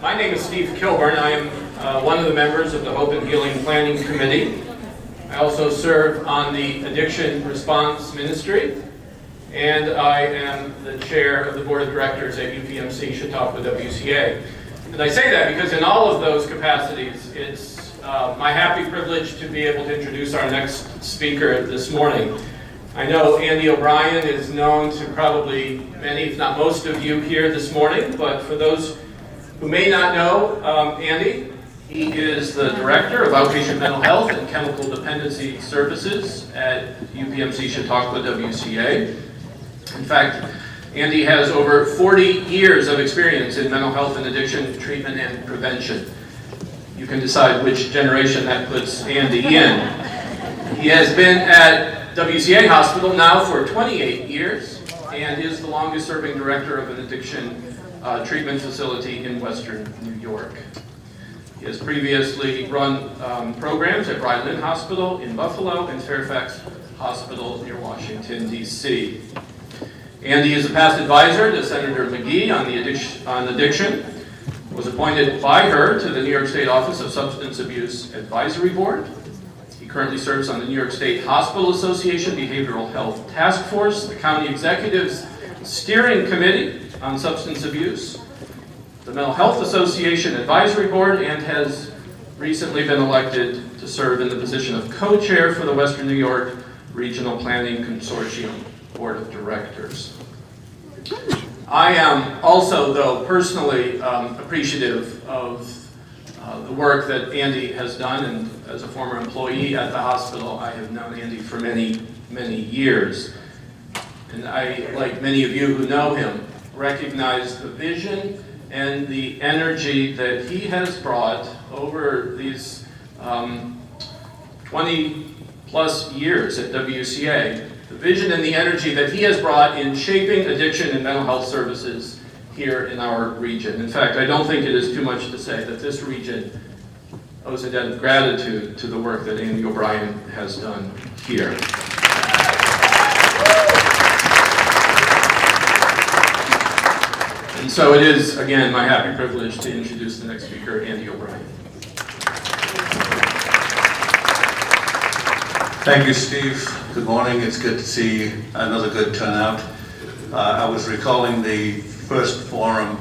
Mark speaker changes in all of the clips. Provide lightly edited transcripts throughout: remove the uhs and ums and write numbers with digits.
Speaker 1: My name is Steve Kilburn. I am one of the members of the Hope and Healing Planning Committee. I also serve on the Addiction Response Ministry, and I am the chair of the board of directors at UPMC Chautauqua WCA. And I say that because in all of those capacities, it's my happy privilege to be able to introduce our next speaker this morning. I know Andy O'Brien is known to probably many, if not most of you here this morning, but for those who may not know Andy, he is the Director of Outpatient Mental Health and Chemical Dependency Services at UPMC Chautauqua WCA. In fact, Andy has over 40 years of experience in mental health and addiction treatment and prevention. You can decide which generation that puts Andy in. He has been at WCA Hospital now for 28 years and is the longest serving director of an addiction treatment facility in Western New York. He has previously run programs at Brian Lynn Hospital in Buffalo and Fairfax Hospital near Washington, D.C. Andy is a past advisor to Senator McGee on addiction, was appointed by her to the New York State Office of Substance Abuse Advisory Board. He currently serves on the New York State Hospital Association Behavioral Health Task Force, the County Executive's Steering Committee on Substance Abuse, the Mental Health Association Advisory Board, and has recently been elected to serve in the position of co-chair for the Western New York Regional Planning Consortium Board of Directors. I am also, though, personally appreciative of the work that Andy has done, and as a former employee at the hospital, I have known Andy for many, many years. And I, like many of you who know him, recognize the vision and the energy that he has brought over these 20 plus years at WCA, the vision and the energy that he has brought in shaping addiction and mental health services here in our region. In fact, I don't think it is too much to say that this region owes a debt of gratitude to the work that Andy O'Brien has done here. And so it is, again, my happy privilege to introduce the next speaker, Andy O'Brien.
Speaker 2: Thank you, Steve. Good morning. It's good to see another good turnout. I was recalling the first forum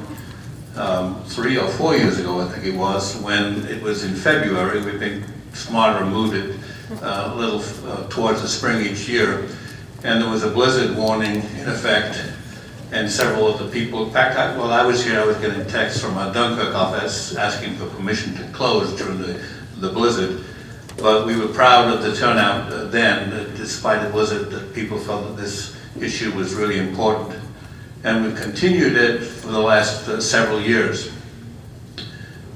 Speaker 2: 3 or 4 years ago, I think it was, when it was in February. We've been smarter and moved it a little towards the spring each year. And there was a blizzard warning in effect, and several of the people, in fact, while I was here, I was getting texts from our Dunkirk office asking for permission to close during the blizzard. But we were proud of the turnout then, that despite the blizzard, that people felt that this issue was really important. And we've continued it for the last several years.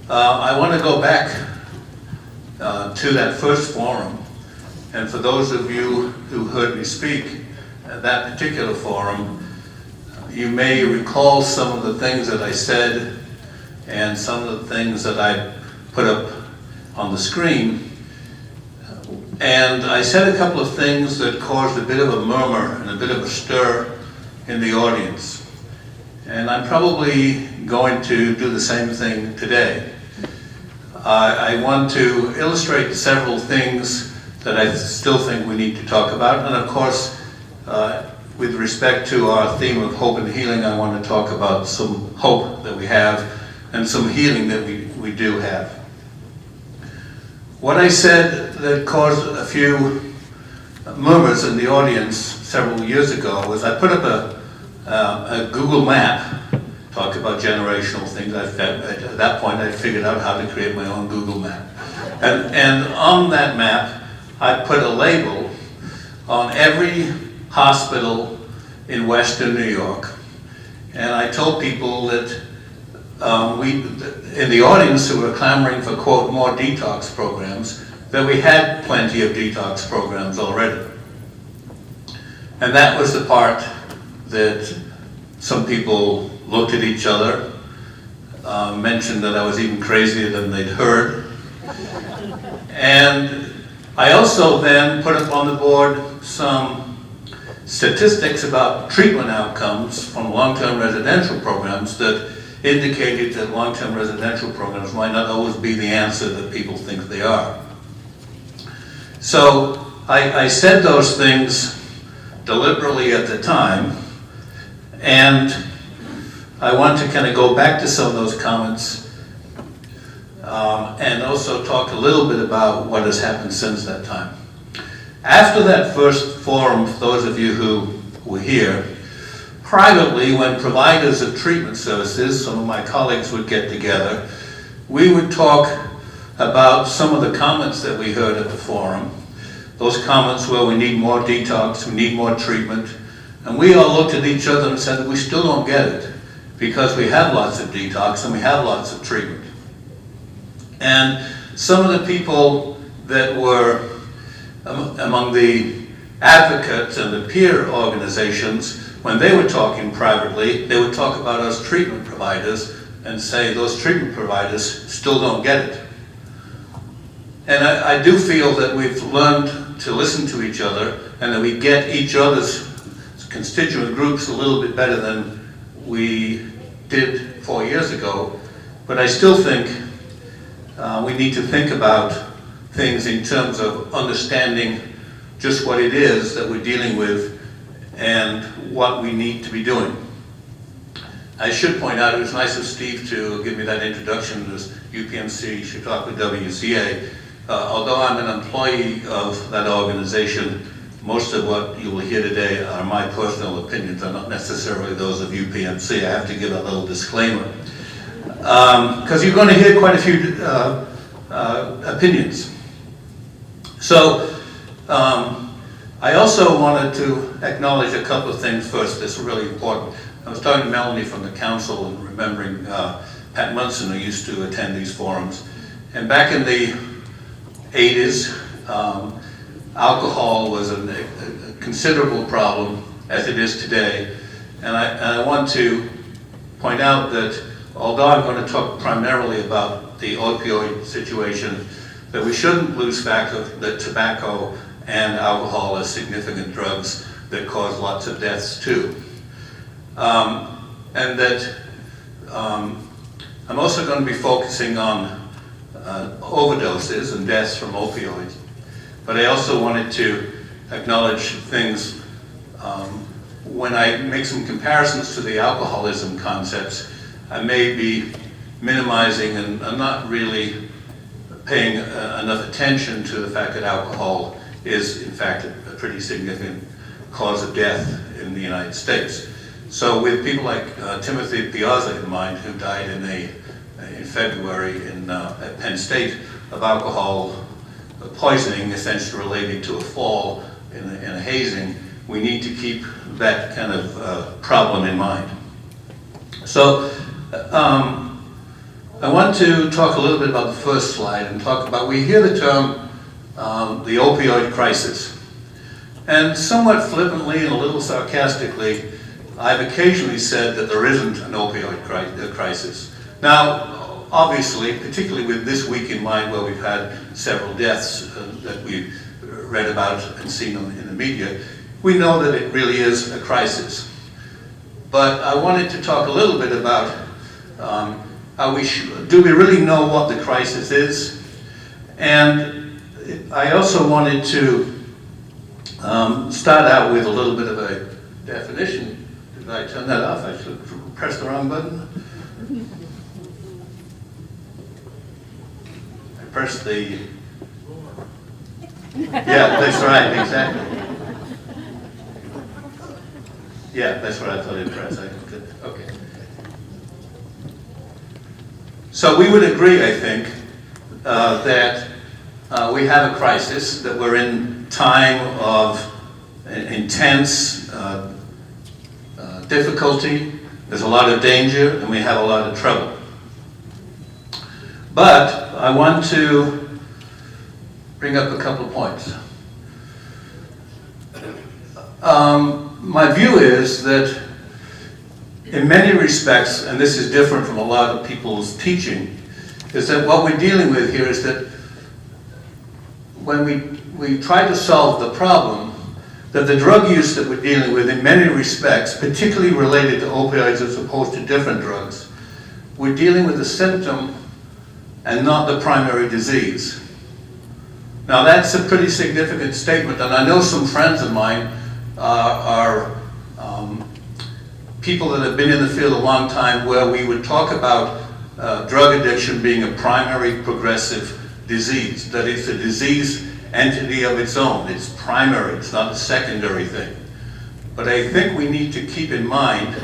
Speaker 2: I want to go back to that first forum. And for those of you who heard me speak at that particular forum, you may recall some of the things that I said and some of the things that I put up on the screen. And I said a couple of things that caused a bit of a murmur and a bit of a stir in the audience. And I'm probably going to do the same thing today. I want to illustrate several things that I still think we need to talk about. And of course, with respect to our theme of hope and healing, I want to talk about some hope that we have and some healing that we do have. What I said that caused a few murmurs in the audience several years ago was I put up a Google map, talk about generational things. At that point I figured out how to create my own Google map. And on that map I put a label on every hospital in Western New York. And I told people that in the audience who were clamoring for, quote, more detox programs, that we had plenty of detox programs already. And that was the part that some people looked at each other, mentioned that I was even crazier than they'd heard. And I also then put up on the board some statistics about treatment outcomes from long-term residential programs that indicated that long-term residential programs might not always be the answer that people think they are. So I said those things deliberately at the time, and I want to kind of go back to some of those comments and also talk a little bit about what has happened since that time. After that first forum, for those of you who were here, privately, when providers of treatment services, some of my colleagues would get together, we would talk about some of the comments that we heard at the forum. Those comments where we need more detox, we need more treatment, and we all looked at each other and said that we still don't get it, because we have lots of detox and we have lots of treatment. And some of the people that were among the advocates and the peer organizations, when they were talking privately, they would talk about us treatment providers and say those treatment providers still don't get it. And I do feel that we've learned to listen to each other and that we get each other's constituent groups a little bit better than we did 4 years ago. But I still think we need to think about things in terms of understanding just what it is that we're dealing with and what we need to be doing. I should point out, it was nice of Steve to give me that introduction to UPMC Chautauqua WCA. Although I'm an employee of that organization, most of what you will hear today are my personal opinions, are not necessarily those of UPMC. I have to give a little disclaimer. Because you're going to hear quite a few opinions. So, I also wanted to acknowledge a couple of things first that's really important. I was talking to Melanie from the council and remembering Pat Munson, who used to attend these forums. And back in the 80s, alcohol was a considerable problem, as it is today. And I want to point out that although I'm going to talk primarily about the opioid situation, that we shouldn't lose fact of that tobacco and alcohol are significant drugs that cause lots of deaths too. And that I'm also going to be focusing on overdoses and deaths from opioids. But I also wanted to acknowledge things when I make some comparisons to the alcoholism concepts. I may be minimizing and not really paying enough attention to the fact that alcohol is in fact a pretty significant cause of death in the United States. So with people like Timothy Piazza in mind, who died in February at Penn State of alcohol poisoning, essentially related to a fall in a hazing, we need to keep that kind of problem in mind. So I want to talk a little bit about the first slide and talk about, we hear the term the opioid crisis. And somewhat flippantly and a little sarcastically, I've occasionally said that there isn't an opioid crisis. Now, obviously, particularly with this week in mind where we've had several deaths that we've read about and seen in the media, we know that it really is a crisis. But I wanted to talk a little bit about do we really know what the crisis is? And I also wanted to start out with a little bit of a definition. Did I turn that off? I should press the wrong button. I pressed the... Yeah, that's right, exactly. Yeah, that's what I thought I'd press. Okay. So we would agree, I think, that we have a crisis, that we're in time of intense difficulty, there's a lot of danger, and we have a lot of trouble. But I want to bring up a couple of points. My view is that in many respects, and this is different from a lot of people's teaching, is that what we're dealing with here is that when we try to solve the problem, that the drug use that we're dealing with in many respects, particularly related to opioids as opposed to different drugs, we're dealing with the symptom and not the primary disease. Now that's a pretty significant statement, and I know some friends of mine are people that have been in the field a long time, where we would talk about drug addiction being a primary progressive disease, that it's a disease entity of its own. It's primary, it's not a secondary thing. But I think we need to keep in mind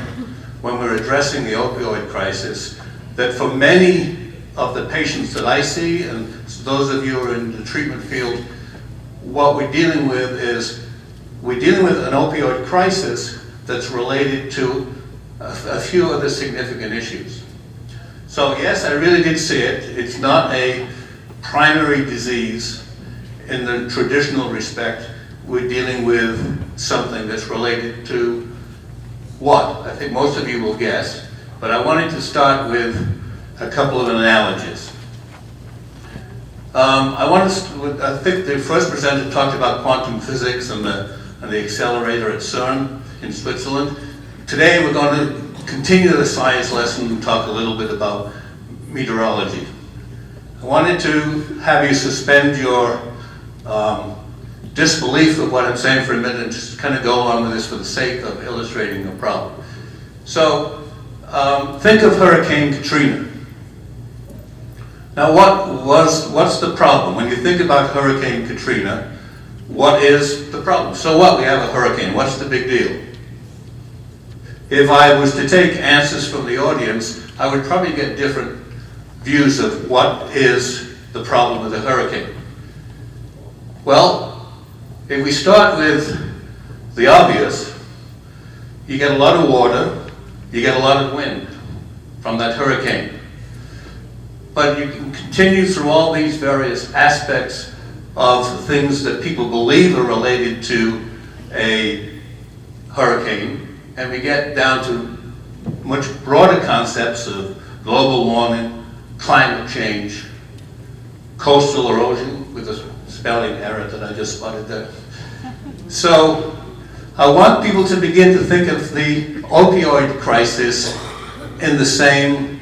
Speaker 2: when we're addressing the opioid crisis that for many of the patients that I see, and those of you who are in the treatment field, what we're dealing with is we're dealing with an opioid crisis that's related to a few other significant issues. So yes, I really did see it. It's not a primary disease in the traditional respect. We're dealing with something that's related to what? I think most of you will guess, but I wanted to start with a couple of analogies. I think the first presenter talked about quantum physics and the accelerator at CERN in Switzerland. Today we're going to continue the science lesson and talk a little bit about meteorology. I wanted to have you suspend your disbelief of what I'm saying for a minute and just kind of go along with this for the sake of illustrating the problem. So think of Hurricane Katrina. Now what's the problem? When you think about Hurricane Katrina, what is the problem? So what? We have a hurricane. What's the big deal? If I was to take answers from the audience, I would probably get different views of what is the problem with a hurricane. Well, if we start with the obvious, you get a lot of water, you get a lot of wind from that hurricane. But you can continue through all these various aspects of things that people believe are related to a hurricane, and we get down to much broader concepts of global warming, climate change, coastal erosion, with a spelling error that I just spotted there. So I want people to begin to think of the opioid crisis in the same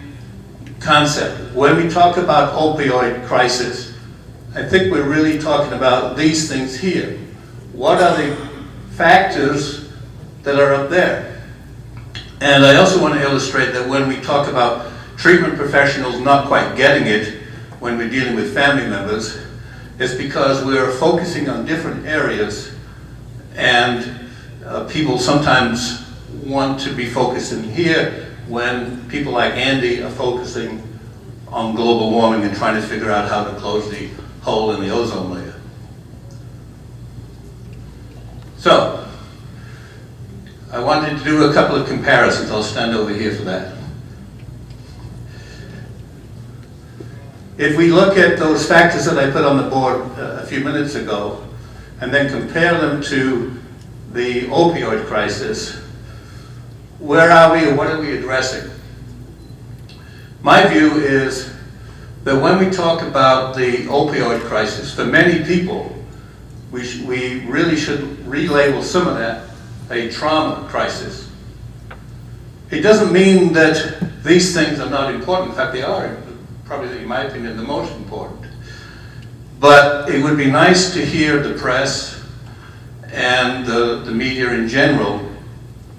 Speaker 2: concept. When we talk about opioid crisis, I think we're really talking about these things here. What are the factors that are up there? And I also want to illustrate that when we talk about treatment professionals not quite getting it when we're dealing with family members, it's because we're focusing on different areas, and people sometimes want to be focusing here when people like Andy are focusing on global warming and trying to figure out how to close the hole in the ozone layer. So, I wanted to do a couple of comparisons. I'll stand over here for that. If we look at those factors that I put on the board a few minutes ago, and then compare them to the opioid crisis, where are we, or what are we addressing? My view is that when we talk about the opioid crisis, for many people, we really should relabel some of that a trauma crisis. It doesn't mean that these things are not important. In fact, they are probably, in my opinion, the most important. But it would be nice to hear the press and the media in general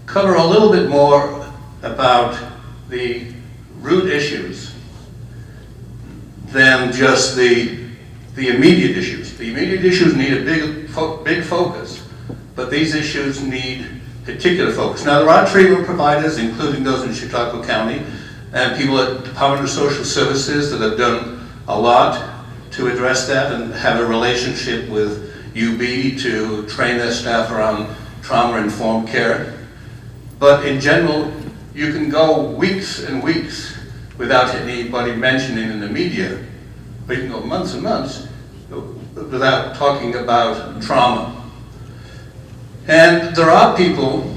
Speaker 2: cover a little bit more about the root issues than just the immediate issues. The immediate issues need a big focus, but these issues need particular focus. Now, there are treatment providers, including those in Chautauqua County, and people at Department of Social Services that have done a lot to address that and have a relationship with UB to train their staff around trauma-informed care. But in general, you can go weeks and weeks without anybody mentioning in the media, or you can go months and months without talking about trauma. And there are people,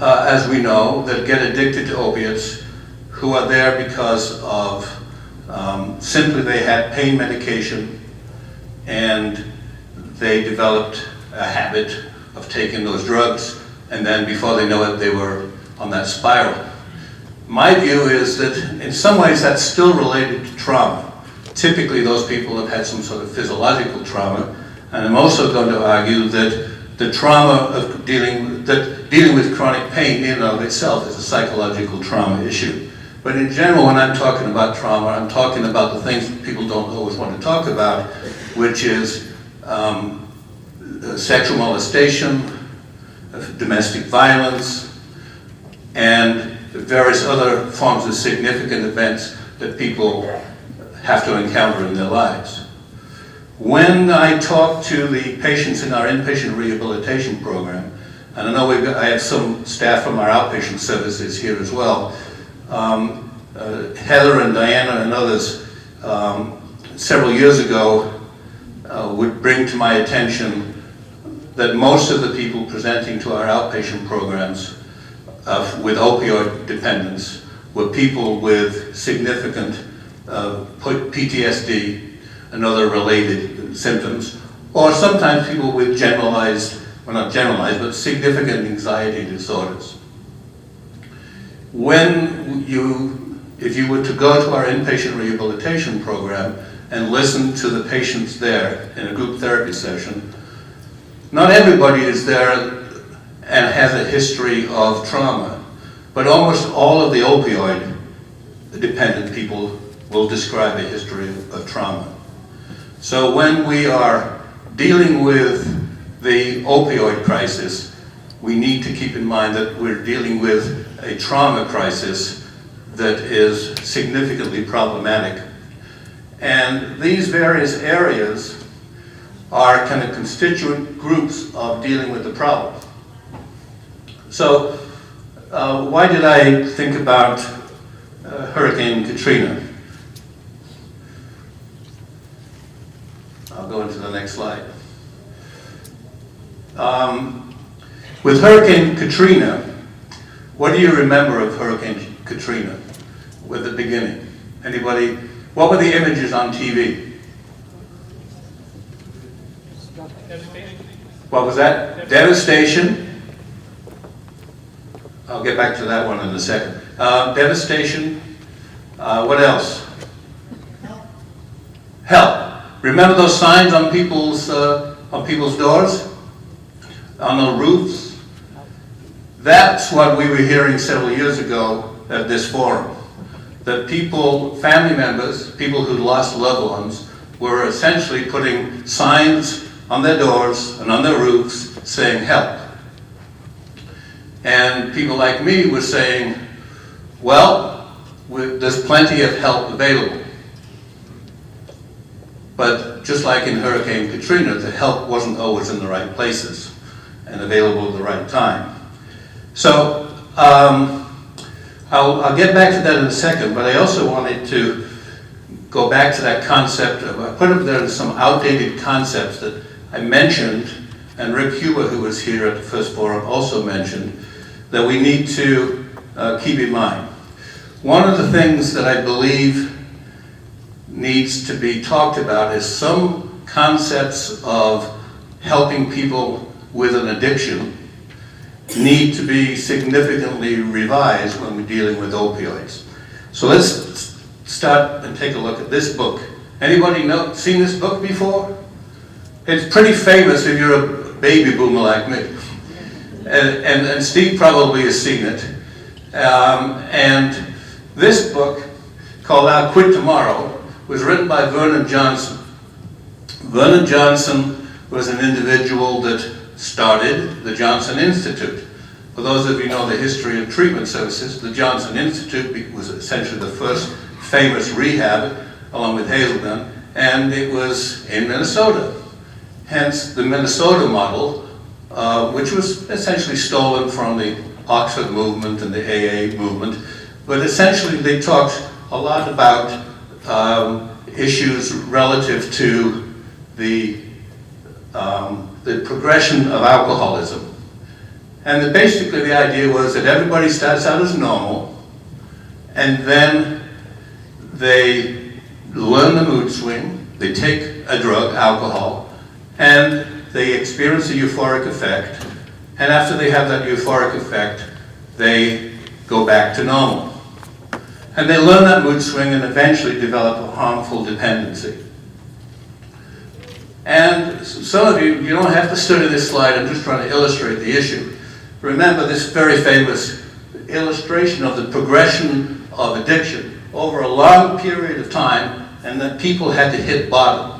Speaker 2: as we know, that get addicted to opiates who are there because of simply they had pain medication and they developed a habit of taking those drugs, and then before they know it, they were on that spiral. my view is that in some ways that's still related to trauma. Typically those people have had some sort of physiological trauma, and I'm also going to argue that the trauma of dealing with chronic pain in and of itself is a psychological trauma issue. But in general, when I'm talking about trauma, I'm talking about the things people don't always want to talk about, which is sexual molestation, domestic violence, and various other forms of significant events that people have to encounter in their lives. When I talk to the patients in our inpatient rehabilitation program, and I know I have some staff from our outpatient services here as well, Heather and Diana and others several years ago would bring to my attention that most of the people presenting to our outpatient programs with opioid dependence were people with significant PTSD and other related symptoms, or sometimes people with generalized, well not generalized, but significant anxiety disorders. If you were to go to our inpatient rehabilitation program and listen to the patients there in a group therapy session, not everybody is there and has a history of trauma, but almost all of the opioid dependent people will describe a history of trauma. So when we are dealing with the opioid crisis, we need to keep in mind that we're dealing with a trauma crisis that is significantly problematic. And these various areas are kind of constituent groups of dealing with the problem. So why did I think about Hurricane Katrina? I'll go into the next slide. With Hurricane Katrina, what do you remember of Hurricane Katrina with the beginning? Anybody? What were the images on TV? What was that? Devastation. I'll get back to that one in a second. Devastation. What else? Help. Remember those signs on people's doors? On the roofs? That's what we were hearing several years ago at this forum. That people, family members, people who lost loved ones, were essentially putting signs on their doors and on their roofs saying help. And people like me were saying, well, there's plenty of help available. But just like in Hurricane Katrina, the help wasn't always in the right places and available at the right time. So I'll get back to that in a second, but I also wanted to go back to that concept of, I put up there some outdated concepts that I mentioned, and Rick Huber, who was here at the first forum, also mentioned, that we need to keep in mind. One of the things that I believe needs to be talked about is some concepts of helping people with an addiction need to be significantly revised when we're dealing with opioids. So let's start and take a look at this book. Anybody seen this book before? It's pretty famous if you're a baby boomer like me. And Steve probably has seen it. And this book, called I'll Quit Tomorrow, was written by Vernon Johnson. Vernon Johnson was an individual that started the Johnson Institute. For those of you who know the history of treatment services, the Johnson Institute was essentially the first famous rehab, along with Hazelden, and it was in Minnesota. Hence the Minnesota model, which was essentially stolen from the Oxford movement and the AA movement. But essentially they talked a lot about issues relative to the progression of alcoholism. And basically the idea was that everybody starts out as normal, and then they learn the mood swing, they take a drug, alcohol, and they experience a euphoric effect, and after they have that euphoric effect, they go back to normal. And they learn that mood swing and eventually develop a harmful dependency. And some of you don't have to study this slide, I'm just trying to illustrate the issue. Remember this very famous illustration of the progression of addiction over a long period of time, and that people had to hit bottom.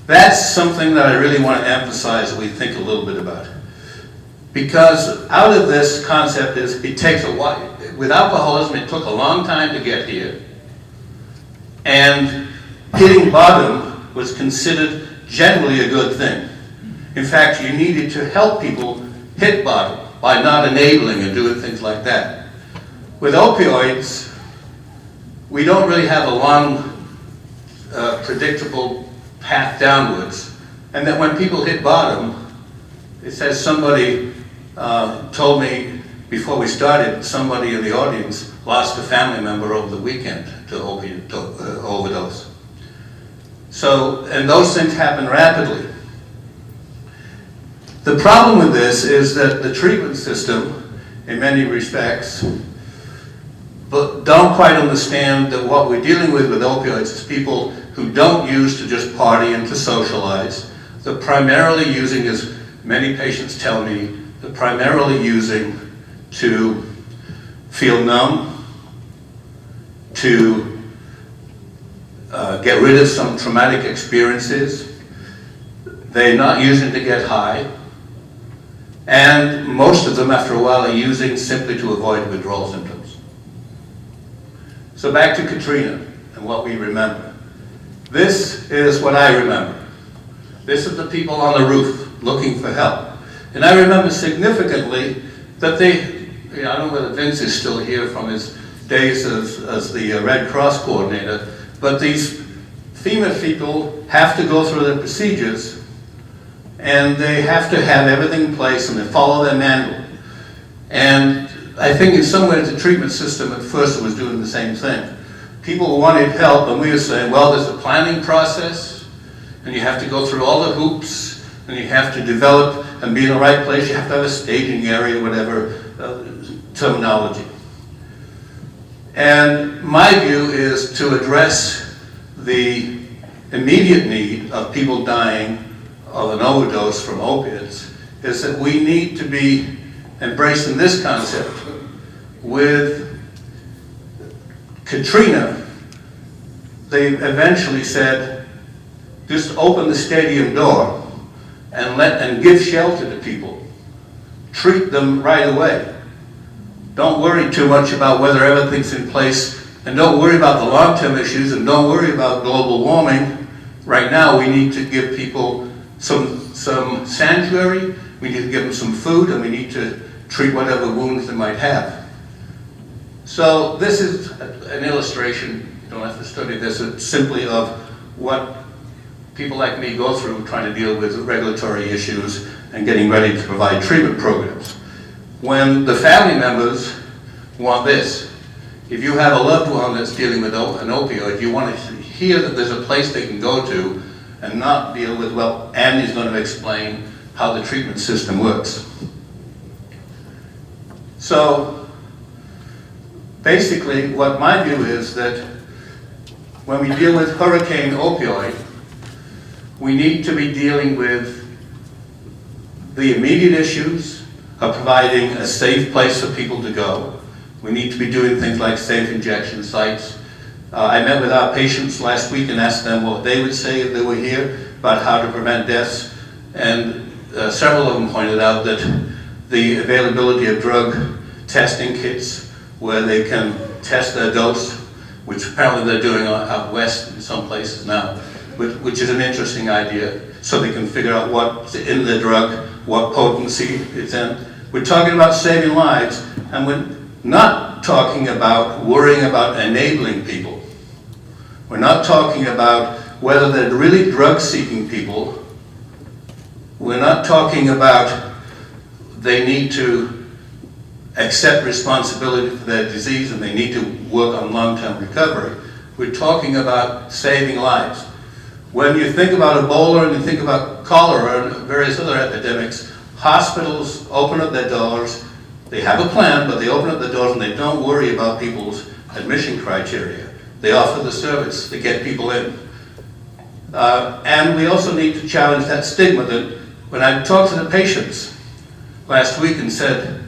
Speaker 2: That's something that I really want to emphasize that we think a little bit about. Because out of this concept is, it takes a while. With alcoholism, it took a long time to get here. And hitting bottom was considered generally a good thing. In fact, you needed to help people hit bottom by not enabling and doing things like that. With opioids, we don't really have a long, predictable path downwards. And that when people hit bottom, it says somebody told me before we started, somebody in the audience lost a family member over the weekend to opiate overdose. So, and those things happen rapidly. The problem with this is that the treatment system, in many respects, but don't quite understand that what we're dealing with opioids is people who don't use to just party and to socialize. They're primarily using, as many patients tell me, they're primarily using to feel numb, to get rid of some traumatic experiences. They're not using to get high. And most of them, after a while, are using simply to avoid withdrawal symptoms. So back to Katrina and what we remember. This is what I remember. This is the people on the roof looking for help. And I remember significantly that I don't know whether Vince is still here from his days as the Red Cross coordinator, but these FEMA people have to go through their procedures, and they have to have everything in place, and they follow their manual. And I think in some ways the treatment system at first was doing the same thing. People wanted help, and we were saying, well, there's a planning process, and you have to go through all the hoops, and you have to develop and be in the right place. You have to have a staging area, whatever terminology. And my view is to address the immediate need of people dying of an overdose from opiates, is that we need to be embracing this concept. With Katrina, they eventually said, just open the stadium door and give shelter to people. Treat them right away. Don't worry too much about whether everything's in place, and don't worry about the long-term issues, and don't worry about global warming. Right now, we need to give people some sanctuary, we need to give them some food, and we need to treat whatever wounds they might have. So this is an illustration, you don't have to study this, it's simply of what people like me go through trying to deal with regulatory issues and getting ready to provide treatment programs. When the family members want this, if you have a loved one that's dealing with an opioid, you want to hear that there's a place they can go to and not deal with, well, Andy's going to explain how the treatment system works. So basically what my view is that when we deal with hurricane opioid, we need to be dealing with the immediate issues of providing a safe place for people to go. We need to be doing things like safe injection sites. I met with our patients last week and asked them what they would say if they were here about how to prevent deaths. And several of them pointed out that the availability of drug testing kits where they can test their dose, which apparently they're doing out west in some places now, which is an interesting idea, so they can figure out what's in the drug, what potency it's in. We're talking about saving lives, and we're not talking about worrying about enabling people. We're not talking about whether they're really drug-seeking people. We're not talking about they need to accept responsibility for their disease and they need to work on long-term recovery. We're talking about saving lives. When you think about Ebola and you think about cholera and various other epidemics, hospitals open up their doors They have a plan, but they open up the doors and they don't worry about people's admission criteria. They offer the service to get people in. And we also need to challenge that stigma that when I talked to the patients last week and said,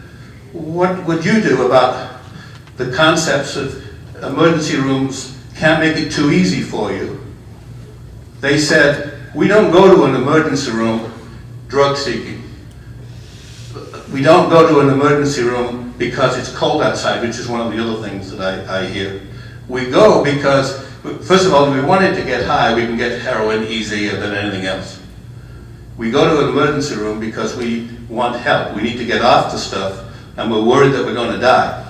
Speaker 2: what would you do about the concepts of emergency rooms can't make it too easy for you? They said, we don't go to an emergency room drug seeking. We don't go to an emergency room because it's cold outside, which is one of the other things that I hear. We go because, first of all, if we wanted to get high, we can get heroin easier than anything else. We go to an emergency room because we want help. We need to get off the stuff, and we're worried that we're going to die.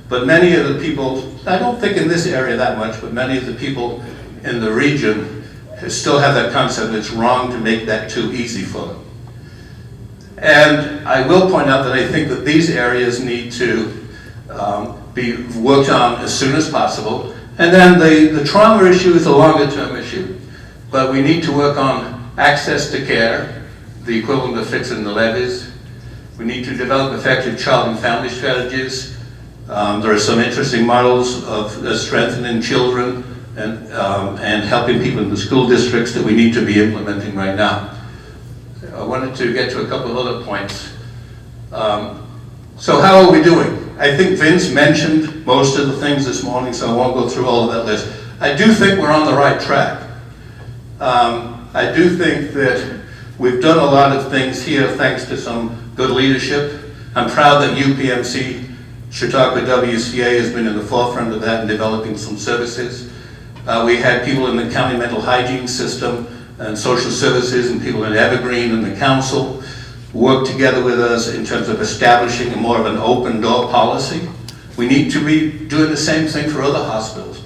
Speaker 2: But many of the people, I don't think in this area that much, but many of the people in the region still have that concept that it's wrong to make that too easy for them. And I will point out that I think that these areas need to be worked on as soon as possible. And then the trauma issue is a longer term issue. But we need to work on access to care, the equivalent of fixing the levees. We need to develop effective child and family strategies. There are some interesting models of strengthening children and helping people in the school districts that we need to be implementing right now. I wanted to get to a couple of other points. So how are we doing? I think Vince mentioned most of the things this morning, so I won't go through all of that list. I do think we're on the right track. I do think that we've done a lot of things here thanks to some good leadership. I'm proud that UPMC Chautauqua WCA has been in the forefront of that and developing some services. We had people in the county mental hygiene system and social services and people in Evergreen and the council work together with us in terms of establishing more of an open door policy. We need to be doing the same thing for other hospitals.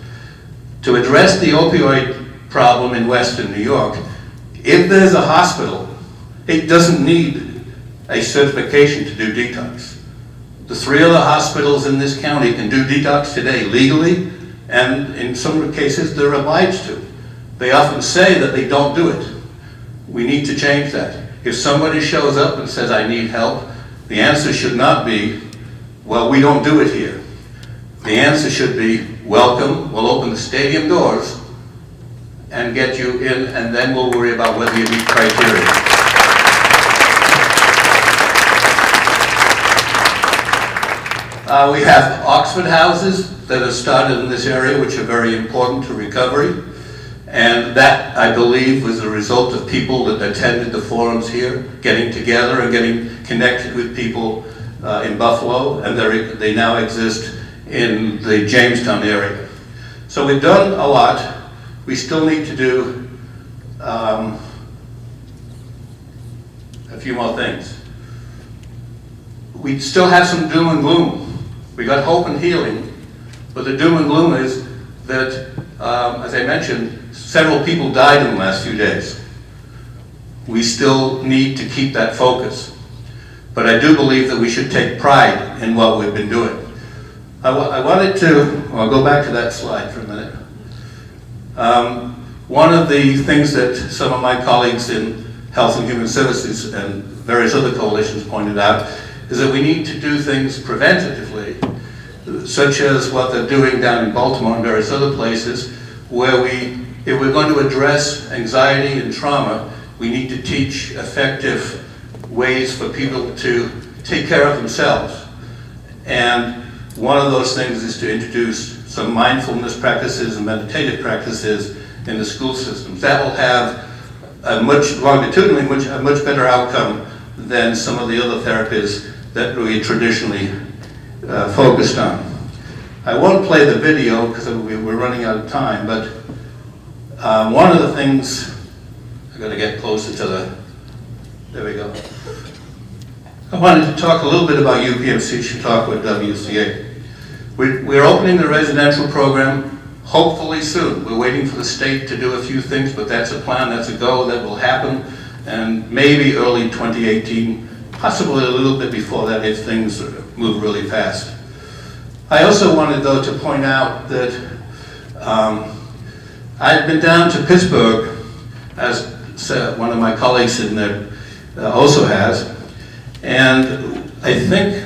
Speaker 2: To address the opioid problem in Western New York, if there's a hospital, it doesn't need a certification to do detox. The 3 other hospitals in this county can do detox today legally, and in some cases they're obliged to. They often say that they don't do it. We need to change that. If somebody shows up and says, I need help, the answer should not be, well, we don't do it here. The answer should be, welcome, we'll open the stadium doors and get you in, and then we'll worry about whether you meet criteria. We have Oxford houses that have started in this area, which are very important to recovery. And that, I believe, was the result of people that attended the forums here, getting together and getting connected with people in Buffalo, and they now exist in the Jamestown area. So we've done a lot. We still need to do a few more things. We still have some doom and gloom. We got hope and healing, but the doom and gloom is that, as I mentioned, several people died in the last few days. We still need to keep that focus. But I do believe that we should take pride in what we've been doing. I wanted to, I'll go back to that slide for a minute. One of the things that some of my colleagues in Health and Human Services and various other coalitions pointed out is that we need to do things preventatively, such as what they're doing down in Baltimore and various other places, where if we're going to address anxiety and trauma, we need to teach effective ways for people to take care of themselves. And one of those things is to introduce some mindfulness practices and meditative practices in the school systems. That will have a much longitudinally, a much better outcome than some of the other therapies that we traditionally focused on. I won't play the video because we're running out of time, but one of the things, I've got to get closer to there we go. I wanted to talk a little bit about UPMC Chautauqua WCA. We're opening the residential program hopefully soon. We're waiting for the state to do a few things, but that's a plan, that's a go, that will happen, and maybe early 2018, possibly a little bit before that if things move really fast. I also wanted, though, to point out that I've been down to Pittsburgh, as one of my colleagues in there also has, and I think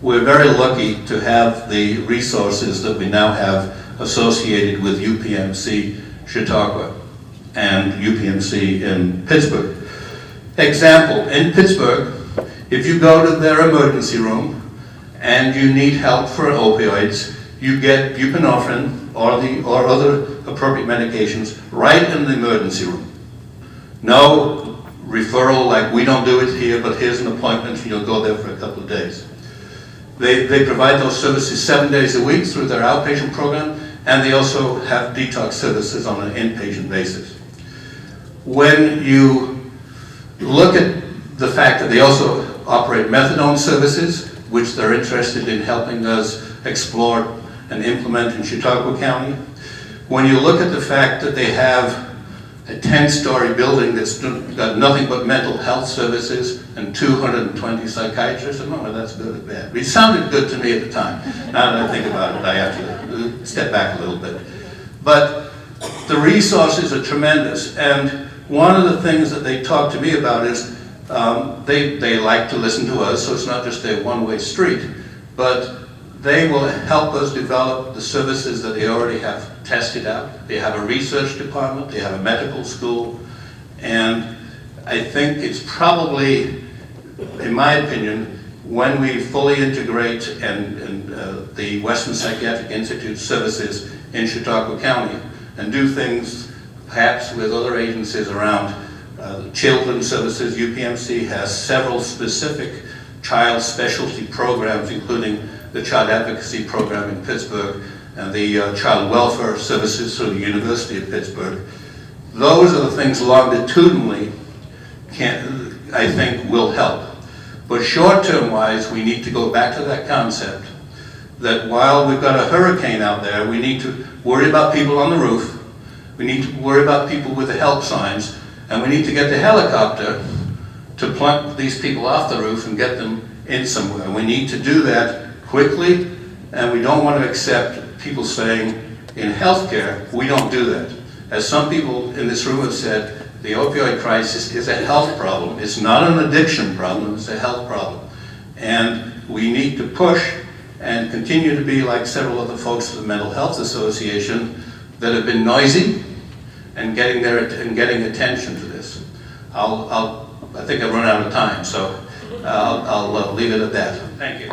Speaker 2: we're very lucky to have the resources that we now have associated with UPMC Chautauqua and UPMC in Pittsburgh. Example, in Pittsburgh, if you go to their emergency room and you need help for opioids, you get buprenorphine or other appropriate medications right in the emergency room. No referral like we don't do it here, but here's an appointment and you'll go there for a couple of days. They provide those services 7 days a week through their outpatient program, and they also have detox services on an inpatient basis. When you look at the fact that they also operate methadone services, which they're interested in helping us explore and implement in Chautauqua County, when you look at the fact that they have a 10-story building that's got nothing but mental health services and 220 psychiatrists, I don't know whether that's good or bad. It sounded good to me at the time. Now that I think about it, I have to step back a little bit. But the resources are tremendous, and one of the things that they talk to me about is they like to listen to us, so it's not just a one-way street, but they will help us develop the services that they already have tested out. They have a research department, they have a medical school, and I think it's probably, in my opinion, when we fully integrate the Western Psychiatric Institute services in Chautauqua County and do things perhaps with other agencies around, children's services, UPMC has several specific child specialty programs, including the Child Advocacy Program in Pittsburgh and the Child Welfare Services through the University of Pittsburgh. Those are the things longitudinally I think will help. But short-term wise, we need to go back to that concept that while we've got a hurricane out there, we need to worry about people on the roof, we need to worry about people with the help signs, and we need to get the helicopter to plunk these people off the roof and get them in somewhere. We need to do that quickly, and we don't want to accept people saying, in healthcare, we don't do that. As some people in this room have said, the opioid crisis is a health problem. It's not an addiction problem, it's a health problem. And we need to push and continue to be like several other folks at the Mental Health Association that have been noisy and getting attention to this. I think I've run out of time, so I'll leave it at that. Thank you.